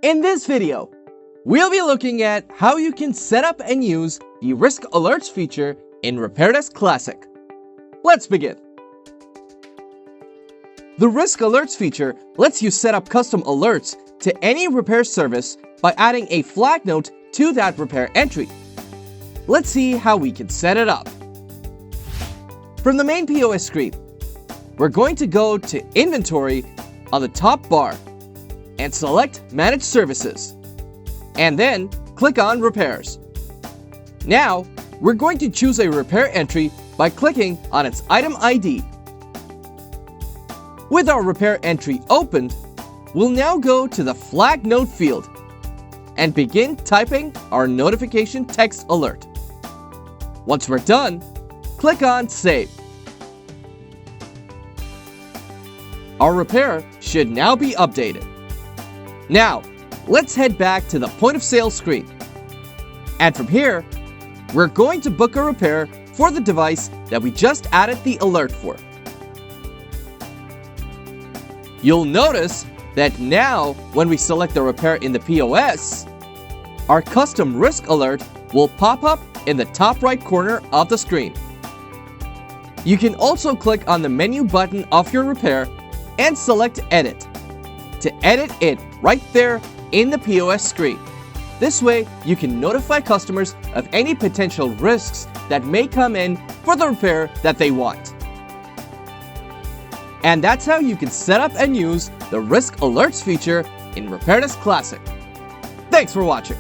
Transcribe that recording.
In this video, we'll be looking at how you can set up and use the Risk Alerts feature in RepairDesk Classic. Let's begin. The Risk Alerts feature lets you set up custom alerts to any repair service by adding a flag note to that repair entry. Let's see how we can set it up. From the main POS screen, we're going to go to Inventory on the top bar and select Manage Services, and then click on Repairs. Now, we're going to choose a repair entry by clicking on its item ID. With our repair entry opened, we'll now go to the Flag Note field and begin typing our notification text alert. Once we're done, click on Save. Our repair should now be updated. Now, let's head back to the point of sale screen. And from here, we're going to book a repair for the device that we just added the alert for. You'll notice that now, when we select the repair in the POS, our custom risk alert will pop up in the top right corner of the screen. You can also click on the menu button of your repair and select Edit to edit it right there in the POS screen. This way, you can notify customers of any potential risks that may come in for the repair that they want. And that's how you can set up and use the Risk Alerts feature in RepairDesk Classic. Thanks for watching.